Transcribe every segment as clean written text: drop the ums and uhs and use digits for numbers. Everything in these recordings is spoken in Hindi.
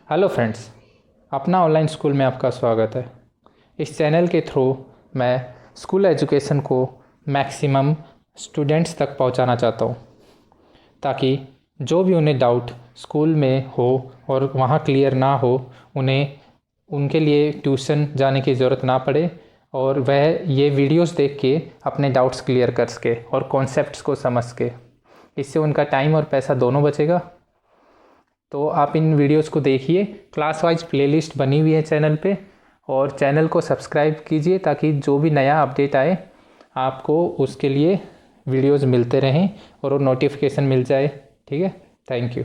हेलो फ्रेंड्स, अपना ऑनलाइन स्कूल में आपका स्वागत है। इस चैनल के थ्रू मैं स्कूल एजुकेशन को मैक्सिमम स्टूडेंट्स तक पहुंचाना चाहता हूं, ताकि जो भी उन्हें डाउट स्कूल में हो और वहां क्लियर ना हो, उन्हें उनके लिए ट्यूशन जाने की ज़रूरत ना पड़े और वह ये वीडियोस देख के अपने डाउट्स क्लियर कर सके और कॉन्सेप्ट्स को समझ सके। इससे उनका टाइम और पैसा दोनों बचेगा। तो आप इन वीडियोस को देखिए। क्लास वाइज प्लेलिस्ट बनी हुई है चैनल पे, और चैनल को सब्सक्राइब कीजिए ताकि जो भी नया अपडेट आए आपको उसके लिए वीडियोस मिलते रहें और वो नोटिफिकेशन मिल जाए। ठीक है, थैंक यू।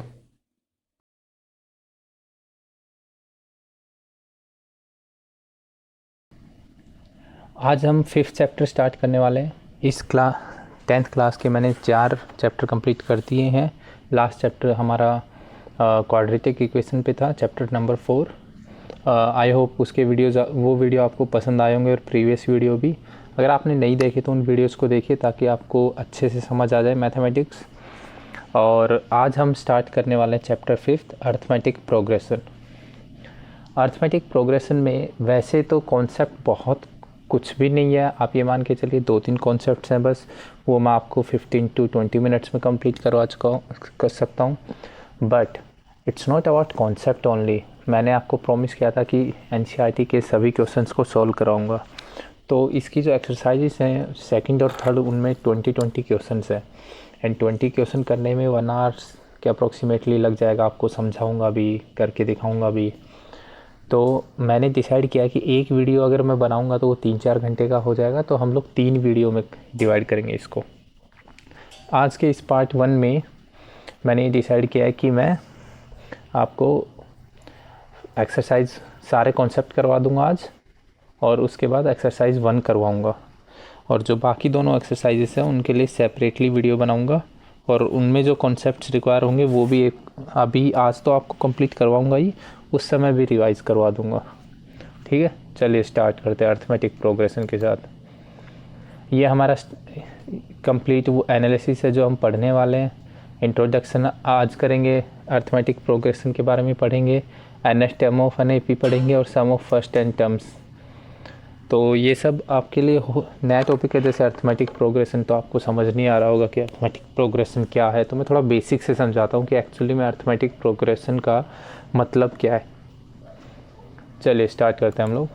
आज हम 5th चैप्टर स्टार्ट करने वाले हैं। इस 10th क्लास के मैंने 4 चैप्टर कंप्लीट कर दिए हैं। लास्ट चैप्टर हमारा क्वाड्रेटिक इक्वेशन पे था, चैप्टर नंबर 4। आई होप उसके वो वीडियो आपको पसंद आए होंगे और प्रीवियस वीडियो भी। अगर आपने नहीं देखे तो उन वीडियोस को देखिए ताकि आपको अच्छे से समझ आ जाए मैथमेटिक्स। और आज हम स्टार्ट करने वाले हैं chapter 5th, arithmetic progression. Arithmetic progression में वैसे तो कॉन्सेप्ट बहुत कुछ भी नहीं है, आप ये मान के चलिए 2-3 कॉन्सेप्ट्स हैं बस। वो मैं आपको 15 to 20 मिनट्स में कंप्लीट कर सकता हूँ। But it's not about concept only. मैंने आपको प्रॉमिस किया था कि एनसीईआरटी के सभी क्वेश्चंस को सॉल्व कराऊंगा। तो इसकी जो एक्सरसाइजेस हैं सेकंड और थर्ड, उनमें 20 क्वेश्चंस हैं। एंड 20 क्वेश्चन करने में 1 आवर्स के अप्रोक्सीमेटली लग जाएगा। आपको समझाऊंगा भी, करके दिखाऊंगा भी। तो मैंने डिसाइड किया कि एक वीडियो अगर मैं बनाऊंगा तो वो 3-4 घंटे का हो जाएगा, तो हम लोग 3 वीडियो में डिवाइड करेंगे इसको। आज के इस पार्ट 1 में मैंने डिसाइड किया है कि मैं आपको एक्सरसाइज सारे कॉन्सेप्ट करवा दूंगा आज, और उसके बाद एक्सरसाइज 1 करवाऊंगा। और जो बाकी दोनों एक्सरसाइजेस हैं उनके लिए सेपरेटली वीडियो बनाऊंगा, और उनमें जो कॉन्सेप्ट्स रिक्वायर होंगे वो भी अभी आज तो आपको कंप्लीट करवाऊंगा ही, उस समय भी रिवाइज करवा दूंगा। ठीक है, चलिए स्टार्ट करते हैं अर्थमेटिक प्रोग्रेशन के साथ। ये हमारा कंप्लीट वो एनालिसिस है जो हम पढ़ने वाले हैं। इंट्रोडक्शन आज करेंगे, अर्थमेटिक प्रोग्रेशन के बारे में पढ़ेंगे, एनएसटेम ऑफ एनएपी पढ़ेंगे और सम ऑफ फर्स्ट एंड टर्म्स। तो ये सब आपके लिए नया टॉपिक है। जैसे अर्थमेटिक प्रोग्रेशन तो आपको समझ नहीं आ रहा होगा कि अर्थमेटिक प्रोग्रेशन क्या है, तो मैं थोड़ा बेसिक से समझाता हूँ कि एक्चुअली में अर्थमेटिक प्रोग्रेशन का मतलब क्या है। चलिए स्टार्ट करते हैं हम लोग।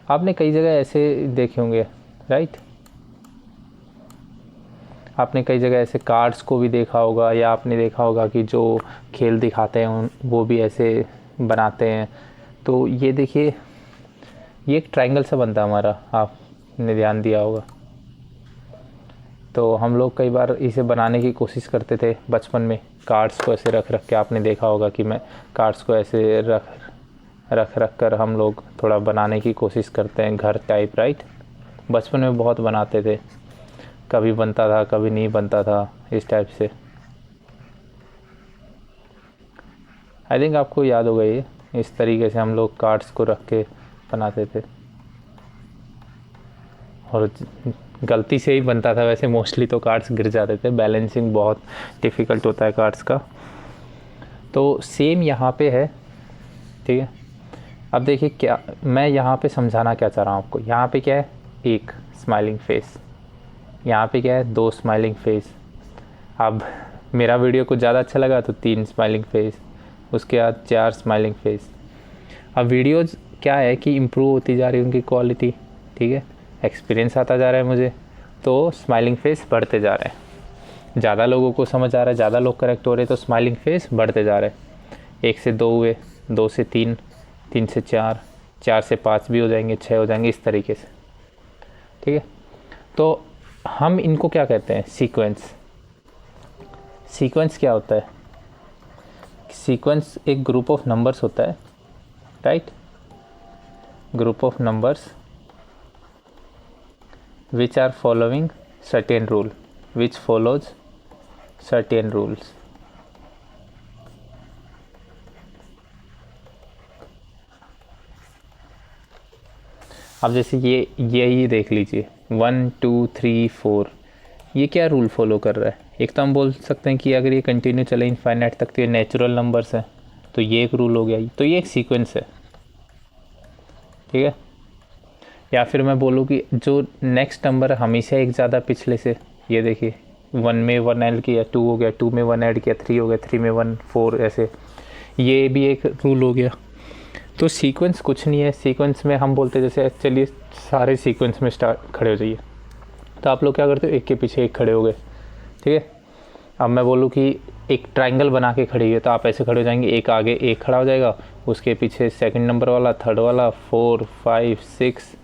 आपने कई जगह ऐसे देखे होंगे, राइट? आपने कई जगह ऐसे कार्ड्स को भी देखा होगा, या आपने देखा होगा कि जो खेल दिखाते हैं वो भी ऐसे बनाते हैं। तो ये देखिए, ये एक ट्रायंगल सा बनता है हमारा, आपने ध्यान दिया होगा। तो हम लोग कई बार इसे बनाने की कोशिश करते थे बचपन में। कार्ड्स को ऐसे रख रख के, आपने देखा होगा कि मैं कार्ड्स को ऐसे रख कर हम लोग थोड़ा बनाने की कोशिश करते हैं, घर टाइप, राइट? बचपन में बहुत बनाते थे, कभी बनता था कभी नहीं बनता था, इस टाइप से। आई थिंक आपको याद होगा ये, इस तरीके से हम लोग कार्ड्स को रख के बनाते थे, और गलती से ही बनता था। वैसे मोस्टली तो कार्ड्स गिर जाते थे, बैलेंसिंग बहुत डिफ़िकल्ट होता है कार्ड्स का। तो सेम यहाँ पे है, ठीक है। अब देखिए क्या मैं यहाँ पे समझाना क्या चाह रहा हूँ आपको। यहाँ पे क्या है, एक स्माइलिंग फेस, यहाँ पे क्या है, 2 स्माइलिंग फेस। अब मेरा वीडियो कुछ ज़्यादा अच्छा लगा तो 3 स्माइलिंग फेस, उसके बाद 4 स्माइलिंग फेस। अब वीडियोज़ क्या है कि इम्प्रूव होती जा रही है उनकी क्वालिटी, ठीक है, एक्सपीरियंस आता जा रहा है मुझे, तो स्माइलिंग फेस बढ़ते जा रहे हैं। ज़्यादा लोगों को समझ आ रहा है, ज़्यादा लोग करेक्ट हो रहे हैं, तो स्माइलिंग फेस बढ़ते जा रहे हैं। 1 से 2 हुए, 2 से 3, 3 से 4, 4 से 5 भी हो जाएंगे, 6 हो जाएंगे, इस तरीके से, ठीक है। तो हम इनको क्या कहते हैं, सीक्वेंस। सीक्वेंस क्या होता है? सीक्वेंस एक ग्रुप ऑफ नंबर्स होता है, right? Group of numbers which are following certain rule, which follows certain rules. अब जैसे ये ही देख लीजिए, 1 2 3 4, ये क्या रूल फॉलो कर रहा है? एक तो हम बोल सकते हैं कि अगर ये कंटिन्यू चले इनफाइनाइट तक तो ये नेचुरल नंबर्स हैं, तो ये एक रूल हो गया। तो ये एक सीक्वेंस है, ठीक है। या फिर मैं बोलूँ कि जो नेक्स्ट नंबर हमेशा एक ज़्यादा पिछले से, ये देखिए 1 में 1 ऐड किया 2 हो गया, 2 में 1 ऐड किया 3 हो गया, 3 में 1 4, ऐसे ये भी एक रूल हो गया। तो सीक्वेंस कुछ नहीं है। सीक्वेंस में हम बोलते हैं जैसे चलिए सारे सीक्वेंस में स्टार्ट खड़े हो जाइए, तो आप लोग क्या करते हो, एक के पीछे एक खड़े हो गए, ठीक है। अब मैं बोलूँ कि एक ट्रायंगल बना के खड़ी है, तो आप ऐसे खड़े हो जाएंगे, एक आगे एक खड़ा हो जाएगा, उसके पीछे सेकंड नंबर वाला, थर्ड वाला, 4 5 6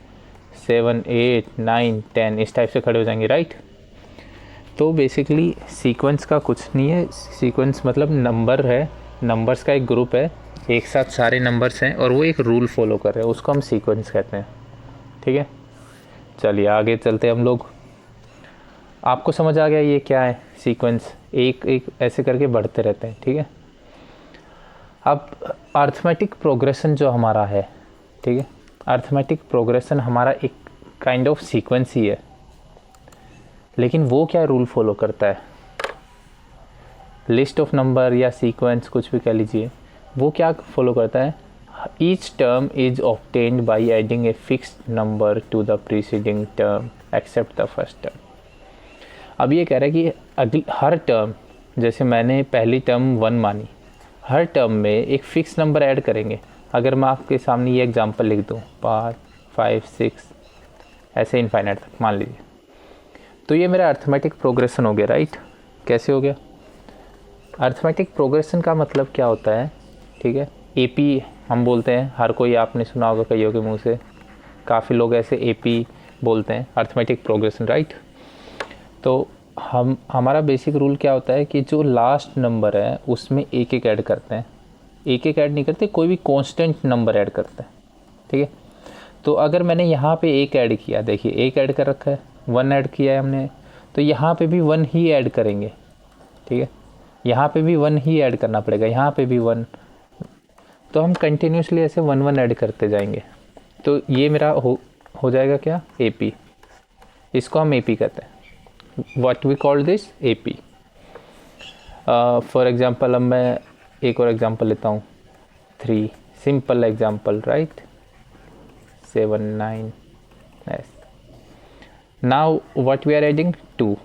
7 8 9 10, इस टाइप से खड़े हो जाएंगे, राइट। तो बेसिकली सीक्वेंस का कुछ नहीं है। सीक्वेंस मतलब नंबर है, नंबर्स का एक ग्रुप है, एक साथ सारे नंबर्स हैं और वो एक रूल फॉलो कर रहे हैं, उसको हम सीक्वेंस कहते हैं, ठीक है। चलिए आगे चलते हैं हम लोग। आपको समझ आ गया ये क्या है सीक्वेंस, एक एक ऐसे करके बढ़ते रहते हैं, ठीक है। अब अर्थमेटिक प्रोग्रेशन जो हमारा है, ठीक है, अर्थमेटिक प्रोग्रेशन हमारा एक काइंड ऑफ सीक्वेंस ही है, लेकिन वो क्या रूल फॉलो करता है, लिस्ट ऑफ नंबर या सीक्वेंस कुछ भी कह लीजिए, वो क्या फॉलो करता है, each term is obtained by adding a fixed number to the preceding term except the first term. अब ये कह रहा है कि अगली हर टर्म, जैसे मैंने पहली टर्म 1 मानी, हर टर्म में एक फ़िक्स नंबर ऐड करेंगे। अगर मैं आपके सामने ये एग्जांपल लिख दूँ 5 5 6 ऐसे इनफाइनाइट तक मान लीजिए, तो ये मेरा अर्थमेटिक प्रोग्रेशन हो गया, राइट। कैसे हो गया, अर्थमेटिक प्रोग्रेशन का मतलब क्या होता है, ठीक है। एपी हम बोलते हैं, हर कोई आपने सुना होगा कईयों के मुंह से, काफ़ी लोग ऐसे एपी बोलते हैं, अर्थमेटिक प्रोग्रेशन, राइट। तो हमारा बेसिक रूल क्या होता है कि जो लास्ट नंबर है उसमें एक एक ऐड करते हैं, एक एक ऐड नहीं करते, कोई भी कांस्टेंट नंबर ऐड करते हैं, ठीक है। तो अगर मैंने यहाँ पे एक ऐड किया, देखिए एक ऐड कर रखा है, 1 ऐड किया है हमने, तो यहाँ पे भी 1 ही ऐड करेंगे, ठीक है। यहाँ पे भी 1 ही ऐड करना पड़ेगा, यहाँ पे भी 1, तो हम कंटिन्यूसली ऐसे 1 1 ऐड करते जाएंगे। तो ये मेरा हो जाएगा क्या, एपी। इसको हम एपी कहते हैं, what we call this AP। For example अब मैं एक और एग्जाम्पल लेता हूँ, 3 simple example, right, 7 9 yes। now what we are adding, 2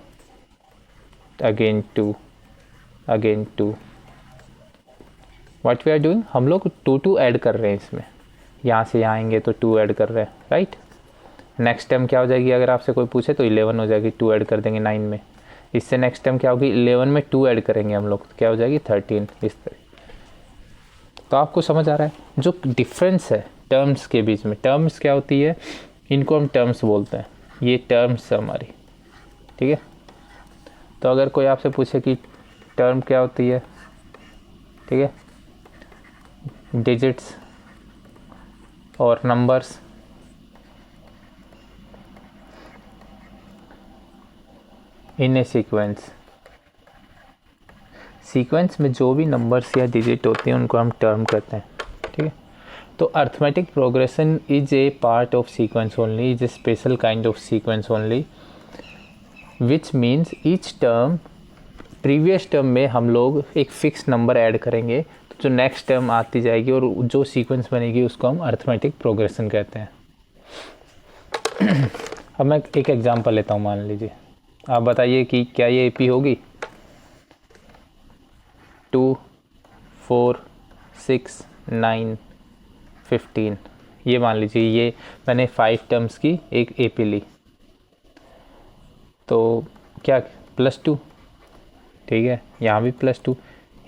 again 2 again 2, what we are doing, हम लोग 2 2 ऐड कर रहे हैं इसमें, यहाँ से यहाँ आएंगे तो 2 ऐड कर रहे हैं, राइट। नेक्स्ट टाइम क्या हो जाएगी, अगर आपसे कोई पूछे तो 11 हो जाएगी, 2 ऐड कर देंगे 9 में। इससे नेक्स्ट टाइम क्या होगी, 11 में 2 ऐड करेंगे हम लोग, तो क्या हो जाएगी 13, इस तरह। तो आपको समझ आ रहा है जो डिफरेंस है टर्म्स के बीच में। टर्म्स क्या होती है, इनको हम टर्म्स बोलते हैं, ये टर्म्स है हमारी, ठीक है। तो अगर कोई आपसे पूछे कि टर्म क्या होती है, ठीक है, डिजिट्स और नंबर्स, इन ए सीक्वेंस में जो भी नंबर्स या डिजिट होते हैं उनको हम टर्म कहते हैं, ठीक है। तो arithmetic progression is a part of sequence only, is a special kind of sequence only, which means each term, previous term में हम लोग एक फिक्स नंबर ऐड करेंगे, तो जो नेक्स्ट टर्म आती जाएगी और जो सीक्वेंस बनेगी उसको हम अर्थमेटिक प्रोग्रेशन कहते हैं। अब मैं एक एग्जांपल लेता हूँ, मान लीजिए, आप बताइए कि क्या ये एपी होगी, 2 4 6 9 15, ये मान लीजिए ये मैंने 5 टर्म्स की एक एपी ली, तो क्या +2, ठीक है, यहाँ भी +2,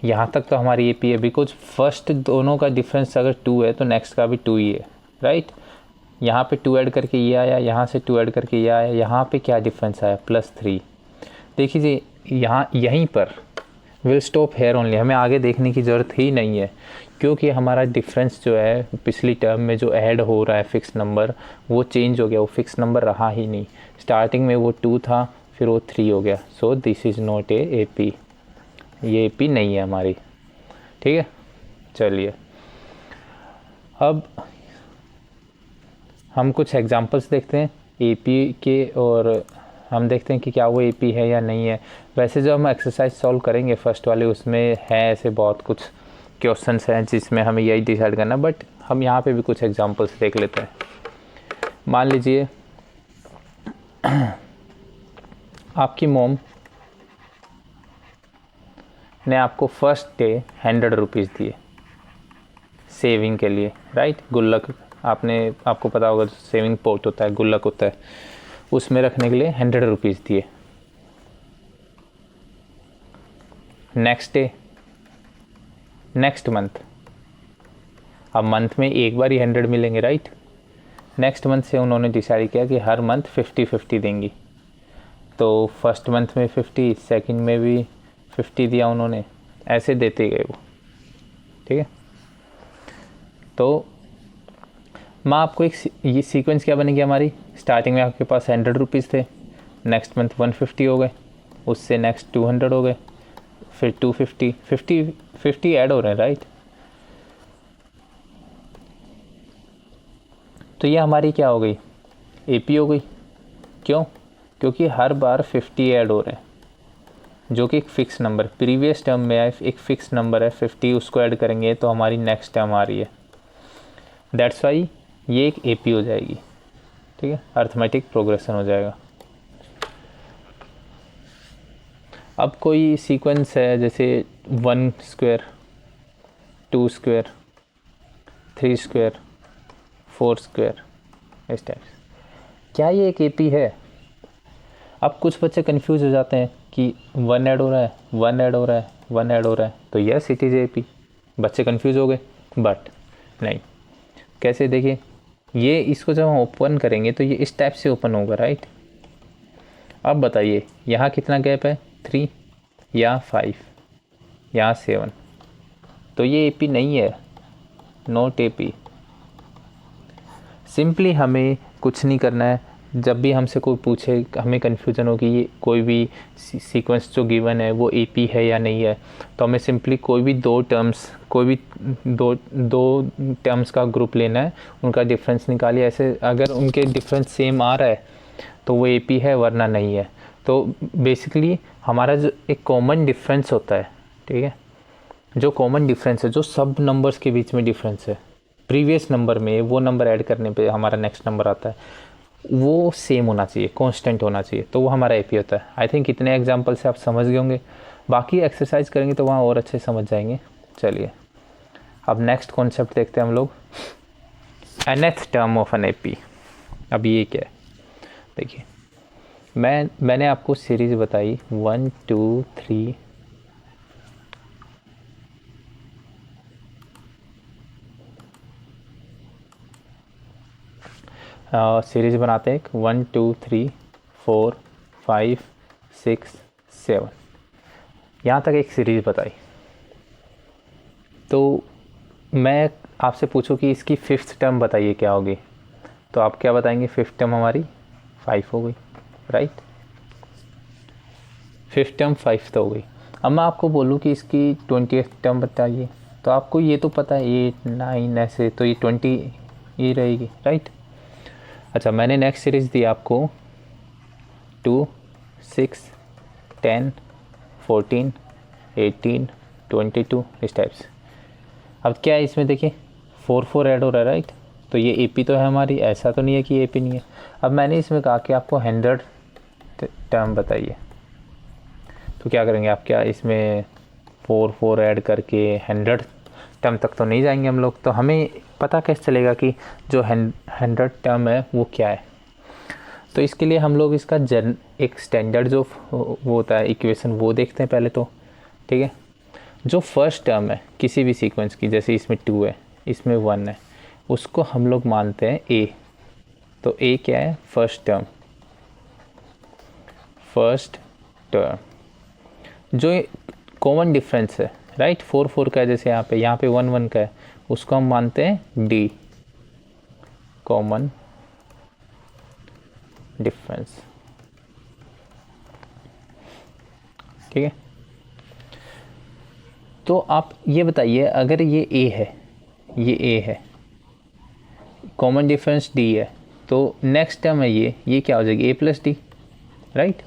यहाँ तक तो हमारी एपी है, बिकॉज फर्स्ट दोनों का डिफरेंस अगर 2 है तो नेक्स्ट का भी 2 ही है, राइट। यहाँ पे 2 ऐड करके ये आया, यहाँ से 2 ऐड करके ये आया, यहाँ पे क्या डिफरेंस आया, +3। देखिए यहाँ यहीं पर विल स्टॉप हेयर ओनली, हमें आगे देखने की ज़रूरत ही नहीं है, क्योंकि हमारा डिफरेंस जो है पिछली टर्म में जो ऐड हो रहा है फिक्स नंबर, वो चेंज हो गया, वो फिक्स नंबर रहा ही नहीं। स्टार्टिंग में वो 2 था, फिर वो 3 हो गया, so this is not a AP, ये एपी नहीं है हमारी, ठीक है। चलिए अब हम कुछ एग्जांपल्स देखते हैं एपी के, और हम देखते हैं कि क्या वो एपी है या नहीं है। वैसे जो हम एक्सरसाइज सॉल्व करेंगे फर्स्ट वाले, उसमें है ऐसे बहुत कुछ क्वेश्चंस हैं जिसमें हमें यही डिसाइड करना, बट हम यहाँ पे भी कुछ एग्जांपल्स देख लेते हैं। मान लीजिए आपकी मॉम ने आपको फर्स्ट डे 100 रुपीज़ दिए सेविंग के लिए, राइट। गुल्लक, आपको पता होगा सेविंग पोर्ट होता है, गुल्लक होता है, उसमें रखने के लिए 100 रुपीज़ दिए। नेक्स्ट डे, नेक्स्ट मंथ, अब मंथ में एक बार ही 100 मिलेंगे, राइट। नेक्स्ट मंथ से उन्होंने डिसाइड किया कि हर मंथ 50-50 देंगी। तो फर्स्ट मंथ में 50, सेकंड में भी 50 दिया उन्होंने, ऐसे देते गए वो, ठीक है। तो मैं आपको ये सीक्वेंस क्या बनेगी हमारी, स्टार्टिंग में आपके पास 100 रुपीज़ थे, नेक्स्ट मंथ 150 हो गए, उससे नेक्स्ट 200 हो गए, फिर 250, 50 ऐड हो रहे हैं, राइट। तो ये हमारी क्या हो गई, एपी हो गई। क्यों? क्योंकि हर बार 50 ऐड हो रहे हैं, जो कि एक फ़िक्स नंबर प्रीवियस टर्म में एक फ़िक्स नंबर है 50, उसको ऐड करेंगे तो हमारी नेक्स्ट टर्म आ रही है। दैट्स वाई ये एक एपी हो जाएगी, ठीक है, अर्थमेटिक प्रोग्रेशन हो जाएगा। अब कोई सीक्वेंस है जैसे 1 स्क्वायर, 2 स्क्वायर, 3 स्क्वायर, 4 स्क्वायर, इस टाइप से, क्या ये एक एपी है? अब कुछ बच्चे कंफ्यूज हो जाते हैं कि 1 ऐड हो रहा है, 1 ऐड हो रहा है, 1 ऐड हो रहा है, तो यस इट इज़ एपी। बच्चे कंफ्यूज हो गए, बट नहीं। कैसे? देखिए, ये इसको जब हम ओपन करेंगे तो ये इस टाइप से ओपन होगा, राइट। अब बताइए यहाँ कितना गैप है, 3 या 5, यहाँ 7, तो ये एपी नहीं है, नॉट एपी। सिंपली हमें कुछ नहीं करना है, जब भी हमसे कोई पूछे, हमें कन्फ्यूज़न हो कि ये कोई भी सीक्वेंस जो गिवन है वो एपी है या नहीं है, तो हमें सिंपली कोई भी दो टर्म्स का ग्रुप लेना है, उनका डिफरेंस निकालिए। ऐसे अगर उनके डिफरेंस सेम आ रहा है तो वो एपी है, वरना नहीं है। तो बेसिकली हमारा जो एक कॉमन डिफरेंस होता है, ठीक है, जो कॉमन डिफरेंस है, जो सब नंबर्स के बीच में डिफरेंस है, प्रीवियस नंबर में वो नंबर ऐड करने पे हमारा नेक्स्ट नंबर आता है, वो सेम होना चाहिए, कांस्टेंट होना चाहिए, तो वो हमारा एपी होता है। आई थिंक इतने एग्जांपल से आप समझ गए होंगे, बाकी एक्सरसाइज करेंगे तो वहाँ और अच्छे समझ जाएंगे। चलिए अब नेक्स्ट कॉन्सेप्ट देखते हैं हम लोग, nth term of an AP. अब ये क्या है, देखिए मैंने आपको सीरीज़ बताई 1 2 3 सीरीज़ बनाते हैं, 1 2 3 4 5 6 7, यहाँ तक एक सीरीज़ बताई। तो मैं आपसे पूछूं कि इसकी 5th टर्म बताइए क्या होगी, तो आप क्या बताएंगे? 5th टर्म हमारी 5 हो गई, राइट। 5th टर्म 5 तो हो गई। अब मैं आपको बोलूं कि इसकी 20th टर्म बताइए, तो आपको ये तो पता है 8 9 ऐसे, तो ये 20 ये रहेगी, राइट। अच्छा, मैंने नेक्स्ट सीरीज़ दी आपको 2 6 10 14 18 22, इस टाइप से। अब क्या है इसमें, देखिए 4 4 ऐड हो रहा है, राइट। तो ये एपी तो है हमारी, ऐसा तो नहीं है कि एपी नहीं है। अब मैंने इसमें कहा कि आपको 100 टर्म बताइए, तो क्या करेंगे आप, क्या इसमें 4 4 ऐड करके 100 टर्म तक तो नहीं जाएंगे हम लोग, तो हमें पता कैसे चलेगा कि जो 100 टर्म है वो क्या है। तो इसके लिए हम लोग इसका एक स्टैंडर्ड जो वो होता है इक्वेशन, वो देखते हैं पहले तो, ठीक है। जो फर्स्ट टर्म है किसी भी सीक्वेंस की, जैसे इसमें 2 है, इसमें 1 है, उसको हम लोग मानते हैं ए। तो ए क्या है? First term. फर्स्ट टर्म जो कॉमन डिफरेंस है, राइट, 4 4 का है, जैसे यहाँ पे 1 1 का है, उसको हम मानते हैं डी, कॉमन डिफरेंस, ठीक है। तो आप ये बताइए, अगर ये ए है, ये ए है, कॉमन डिफरेंस डी है, तो नेक्स्ट टर्म है ये क्या हो जाएगी? ए प्लस डी, राइट।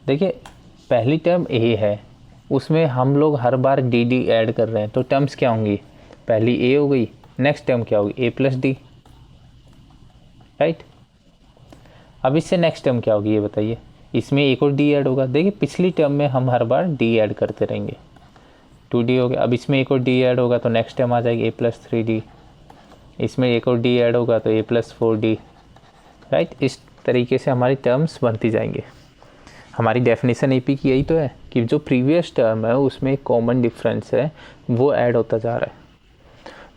देखिए पहली टर्म ए है, उसमें हम लोग हर बार डी डी ऐड कर रहे हैं, तो टर्म्स क्या होंगी, पहली ए हो गई, नेक्स्ट टर्म क्या होगी, ए प्लस डी, राइट। अब इससे नेक्स्ट टर्म क्या होगी ये बताइए, इसमें एक और डी ऐड होगा। देखिए पिछली टर्म में हम हर बार डी ऐड करते रहेंगे, 2d हो गया। अब इसमें एक और डी ऐड होगा तो नेक्स्ट टर्म आ जाएगी a+3d, इसमें एक और डी ऐड होगा तो a+4d, राइट। इस तरीके से हमारी टर्म्स बनती जाएंगे। हमारी डेफिनेशन एपी की यही तो है कि जो प्रीवियस टर्म है उसमें कॉमन डिफरेंस है वो ऐड होता जा रहा है।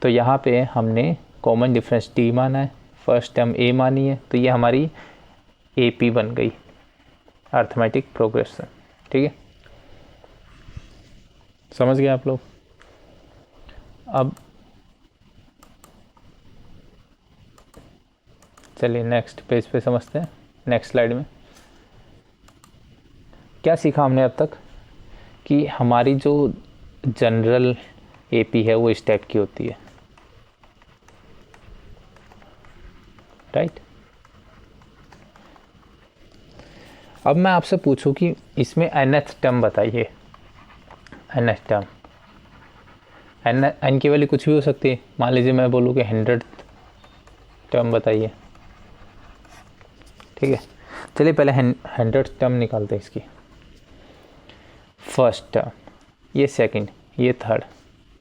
तो यहाँ पे हमने कॉमन डिफरेंस डी माना है, फर्स्ट टर्म ए मानी है, तो ये हमारी एपी बन गई, अर्थमेटिक प्रोग्रेशन। ठीक है, समझ गए आप लोग। अब चलिए नेक्स्ट पेज पे समझते हैं। नेक्स्ट स्लाइड में क्या सीखा हमने अब तक, कि हमारी जो जनरल एपी है वो इस टाइप की होती है, राइट। अब मैं आपसे पूछूं कि इसमें nth टर्म बताइए, nth टर्म, n की वैल्यू कुछ भी हो सकती है। मान लीजिए मैं बोलूँ कि 100th टर्म बताइए, ठीक है। चलिए पहले 100th टर्म निकालते हैं इसकी। फर्स्ट टर्म, ये सेकंड, ये थर्ड,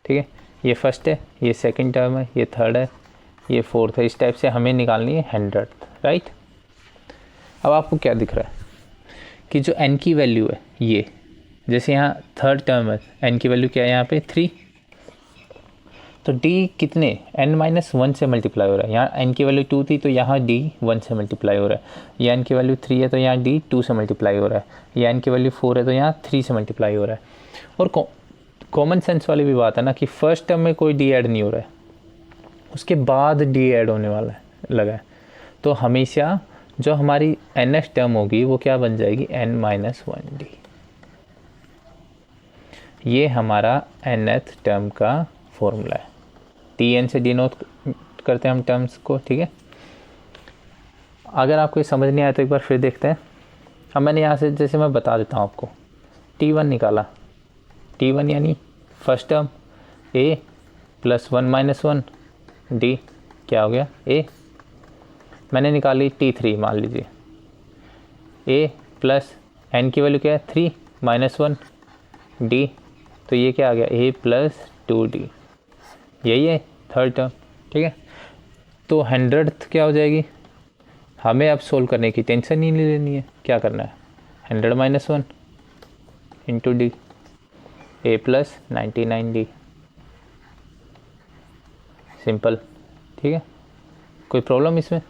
ठीक है। ये फर्स्ट है, ये सेकंड टर्म है, ये थर्ड है, ये फोर्थ है। इस टाइप से हमें निकालनी है 100th, राइट। अब आपको क्या दिख रहा है कि जो n की वैल्यू है ये, जैसे यहाँ थर्ड टर्म है, n की वैल्यू क्या है यहाँ पे 3, तो d कितने n-1 से मल्टीप्लाई हो रहा है। यहाँ n की वैल्यू 2 थी तो यहाँ d 1 से मल्टीप्लाई हो रहा है। ये n की वैल्यू 3 है तो यहाँ d 2 से मल्टीप्लाई हो रहा है। ये n की वैल्यू 4 है तो यहाँ 3 से मल्टीप्लाई हो रहा है। और कॉमन सेंस वाली भी बात है ना कि फर्स्ट टर्म में कोई d ऐड नहीं हो रहा है, उसके बाद d ऐड होने वाला है लगा है। तो हमेशा जो हमारी nth टर्म होगी वो क्या बन जाएगी, n-1d। ये हमारा nth टर्म का फॉर्मूला है। tn से डिनोट करते हैं हम टर्म्स को, ठीक है। अगर आपको ये समझ नहीं आया तो एक बार फिर देखते हैं। अब मैंने यहाँ से जैसे मैं बता देता हूँ आपको, t1 निकाला, t1 यानी फर्स्ट टर्म a +1 - 1 d, क्या हो गया a। मैंने निकाली t3, मान लीजिए a प्लस n की वैल्यू क्या है 3 - 1 d, तो ये क्या आ गया a+2d, यही है थर्ड टर्म, ठीक है। तो 100th क्या हो जाएगी, हमें अब सोल्व करने की टेंशन ही नहीं लेनी है। क्या करना है, 100 - 1 इंटू डी, a+99d, सिंपल, ठीक है। कोई प्रॉब्लम इसमें?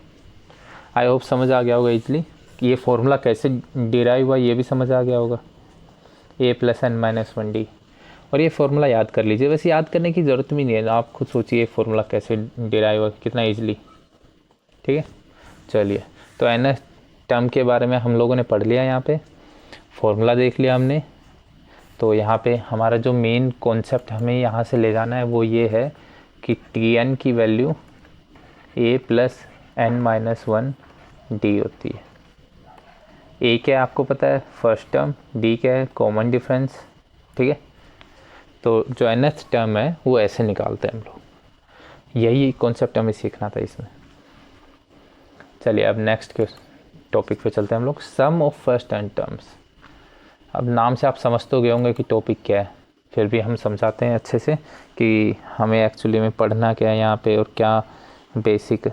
आई होप समझ आ गया होगा इजली कि ये फॉर्मूला कैसे डिराइव हुआ, ये भी समझ आ गया होगा, a+n-1d। और ये फार्मूला याद कर लीजिए, वैसे याद करने की ज़रूरत भी नहीं है, आप खुद सोचिए फार्मूला कैसे डिराइव हुआ, कितना इजीली, ठीक है। चलिए, तो nth टर्म के बारे में हम लोगों ने पढ़ लिया, यहाँ पे फार्मूला देख लिया हमने। तो यहाँ पे हमारा जो मेन कॉन्सेप्ट हमें यहाँ से ले जाना है वो ये है कि tn की वैल्यू a+n-1d होती है। a क्या है आपको पता है, फर्स्ट टर्म, d क्या है, कॉमन डिफरेंस, ठीक है। तो जो nth टर्म है वो ऐसे निकालते हैं हम लोग, यही कॉन्सेप्ट हमें सीखना था इसमें। चलिए अब नेक्स्ट के टॉपिक पे चलते हैं हम लोग, सम ऑफ फर्स्ट एंड टर्म्स। अब नाम से आप समझ तो गए होंगे कि टॉपिक क्या है, फिर भी हम समझाते हैं अच्छे से कि हमें एक्चुअली में पढ़ना क्या है यहाँ पे और क्या बेसिक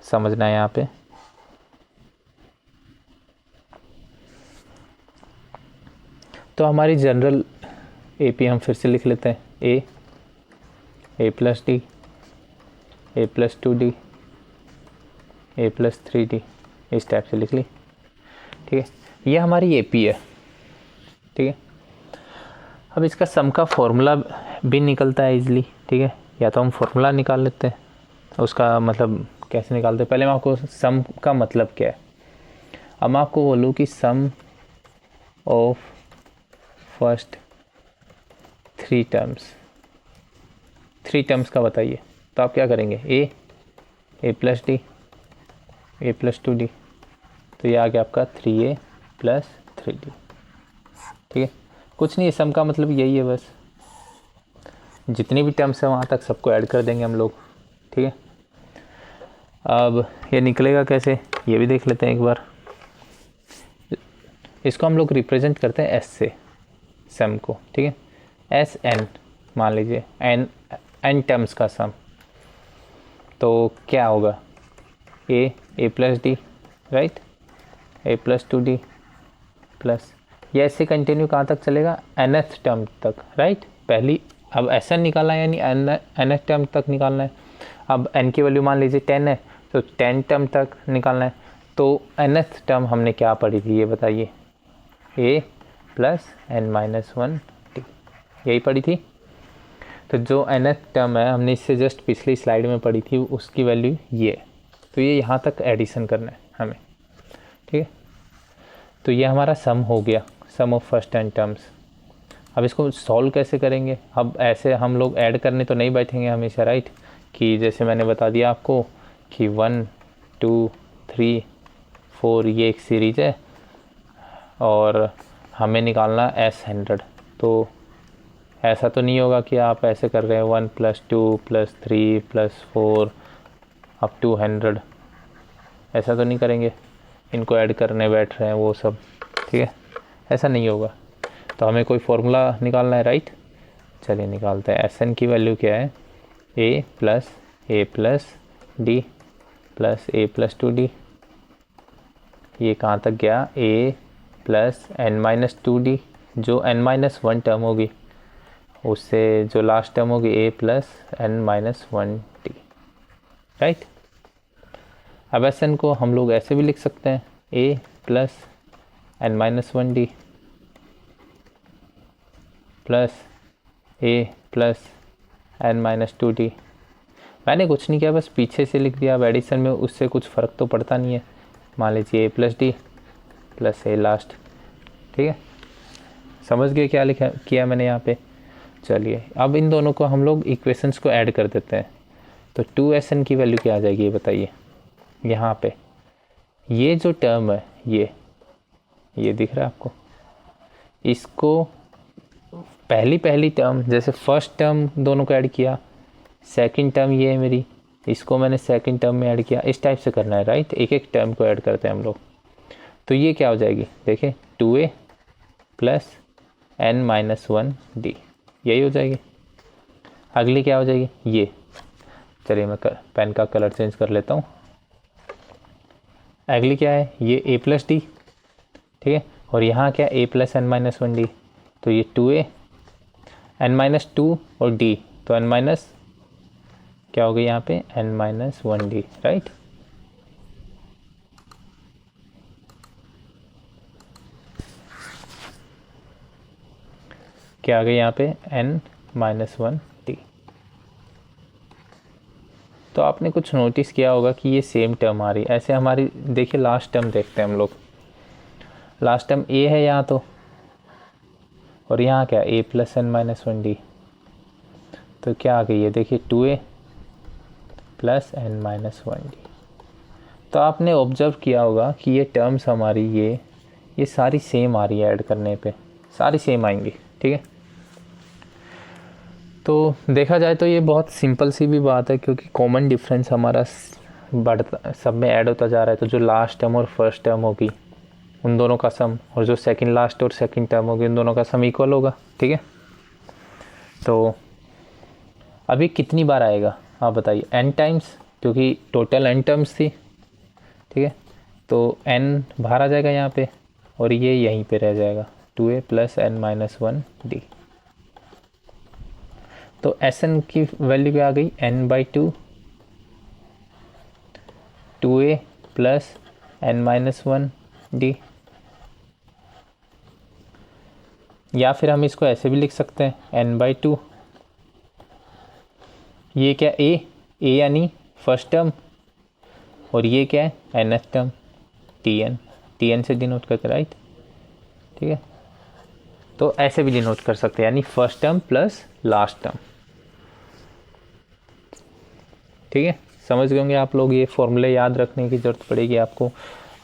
समझना है यहाँ पे। तो हमारी जनरल एपी हम फिर से लिख लेते हैं, a+d, a+2d, a+3d, इस टाइप से लिख ली, ठीक है। ये हमारी एपी है, ठीक है। अब इसका सम का फॉर्मूला भी निकलता है इजीली, ठीक है। या तो हम फॉर्मूला निकाल लेते हैं, उसका मतलब कैसे निकालते हैं, पहले मैं आपको सम का मतलब क्या है। अब मैं आपको बोलूँ कि सम ऑफ फर्स्ट थ्री टर्म्स का बताइए, तो आप क्या करेंगे, a+d, a+2d, तो ये आ गया आपका 3a + 3d, ठीक है। कुछ नहीं, सम का मतलब यही है बस, जितनी भी टर्म्स है वहाँ तक सबको ऐड कर देंगे हम लोग, ठीक है। अब ये निकलेगा कैसे ये भी देख लेते हैं एक बार। इसको हम लोग रिप्रेजेंट करते हैं एस से, सम को, ठीक है। एस एन मान लीजिए, एन टर्म्स का सम, तो क्या होगा, ए प्लस डी, राइट, ए प्लस 2d प्लस, ये ऐसे कंटिन्यू कहाँ तक चलेगा, nth टर्म तक, राइट। पहली अब एन निकालना है, यानी nth टर्म तक निकालना है। अब n की वैल्यू मान लीजिए 10 है, तो 10 टर्म तक निकालना है। तो nth टर्म हमने क्या पढ़ी थी ये बताइए, a प्लस n-1d, यही पढ़ी थी। तो जो nth टर्म है हमने इससे जस्ट पिछली स्लाइड में पढ़ी थी, उसकी वैल्यू ये, तो ये यहाँ तक एडिशन करना है हमें, ठीक है। तो ये हमारा सम हो गया, सम ऑफ फर्स्ट एन टर्म्स। अब इसको सॉल्व कैसे करेंगे, अब ऐसे हम लोग ऐड करने तो नहीं बैठेंगे हमेशा, राइट, कि जैसे मैंने बता दिया आपको कि 1 2 3 4 ये एक सीरीज़ है और हमें निकालना S100। तो ऐसा तो नहीं होगा कि आप ऐसे कर रहे हैं 1 + 2 + 3 + 4 अप टू 100, ऐसा तो नहीं करेंगे, इनको ऐड करने बैठ रहे हैं वो सब, ठीक है, ऐसा नहीं होगा। तो हमें कोई फॉर्मूला निकालना है, राइट। चलिए निकालते हैं। एस एन की वैल्यू क्या है, a + d + a + 2d, ये कहाँ तक गया, a + n-2d, जो n-1 टर्म होगी उससे जो लास्ट टर्म होगी a + n-1d, राइट। अब एस एन को हम लोग ऐसे भी लिख सकते हैं, a + n-1d plus a + n-2d। मैंने कुछ नहीं किया, बस पीछे से लिख दिया। अब एडिशन में उससे कुछ फ़र्क तो पड़ता नहीं है। मान लीजिए a + d + a लास्ट, ठीक है। समझ गए क्या लिखा किया मैंने यहाँ पे। चलिए अब इन दोनों को हम लोग इक्वेशंस को ऐड कर देते हैं। तो 2SN की वैल्यू क्या आ जाएगी ये बताइए। यहाँ पे ये जो टर्म है ये दिख रहा है आपको, इसको पहली टर्म, जैसे फर्स्ट टर्म दोनों को ऐड किया, सेकंड टर्म ये है मेरी, इसको मैंने सेकंड टर्म में ऐड किया, इस टाइप से करना है, राइट। एक एक टर्म को ऐड करते हैं हम लोग। तो ये क्या हो जाएगी, देखिए 2a + n-1d, यही हो जाएगी। अगली क्या हो जाएगी, ये, चलिए मैं पेन का कलर चेंज कर लेता हूँ। अगली क्या है, ये a + d, ठीक है। और यहाँ क्या, a + n-1d, तो ये 2a n-2 और d, तो n- क्या हो गई यहाँ पे, n-1d, राइट। क्या आ गई यहाँ पे, n-1d। तो आपने कुछ नोटिस किया होगा कि ये सेम टर्म आ रही है। ऐसे हमारी देखिए लास्ट टर्म देखते हैं हम लोग। लास्ट टर्म a है यहाँ तो, और यहाँ क्या, a + n-1d, तो क्या आ गई है, देखिए 2a + n-1d। तो आपने ऑब्जर्व किया होगा कि ये टर्म्स हमारी ये सारी सेम आ रही है, ऐड करने पे सारी सेम आएंगी, ठीक है। तो देखा जाए तो ये बहुत सिंपल सी भी बात है, क्योंकि कॉमन डिफरेंस हमारा बढ़ता, सब में ऐड होता जा रहा है। तो जो लास्ट टर्म और फर्स्ट टर्म होगी उन दोनों का सम, और जो सेकंड लास्ट और सेकंड टर्म होगी उन दोनों का सम इक्वल होगा, ठीक है। तो अभी कितनी बार आएगा आप बताइए, n टाइम्स, क्योंकि टोटल n टर्म्स थी, ठीक है। तो n बाहर आ जाएगा यहाँ पे, और ये यहीं पे रह जाएगा, 2a + n-1d। तो Sn की वैल्यू क्या आ गई, n/2, 2a + n-1d। या फिर हम इसको ऐसे भी लिख सकते हैं, n/2, ये क्या, a यानी फर्स्ट टर्म, और ये क्या है, nth टर्म, tn से डिनोट करते, राइट, ठीक है। तो ऐसे भी डिनोट कर सकते हैं, यानी first term plus last term, ठीक है। समझ गए होंगे आप लोग, ये फॉर्मूले याद रखने की ज़रूरत पड़ेगी आपको,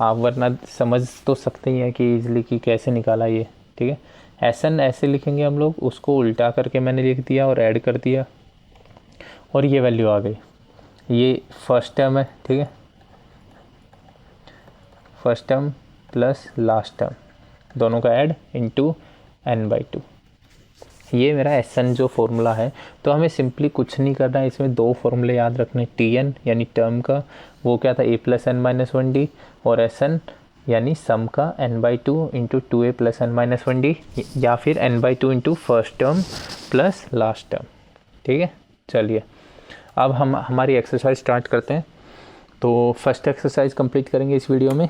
आप वरना समझ तो सकते ही हैं कि इजली कि कैसे निकाला ये, ठीक है। Sn ऐसे लिखेंगे हम लोग, उसको उल्टा करके मैंने लिख दिया और ऐड कर दिया और ये वैल्यू आ गई। ये फर्स्ट टर्म है, ठीक है, first term plus last term दोनों का ऐड इनटू n/2। ये मेरा Sn जो फॉर्मूला है। तो हमें सिंपली कुछ नहीं करना है, इसमें दो फॉर्मूले याद रखने, Tn यानी टर्म का, वो क्या था a + n-1d, और Sn यानी सम का n/2 इंटू 2a + n-1d, या फिर n/2 into first term plus last term. ठीक है, चलिए अब हम हमारी एक्सरसाइज स्टार्ट करते हैं। तो फर्स्ट एक्सरसाइज कंप्लीट करेंगे इस वीडियो में,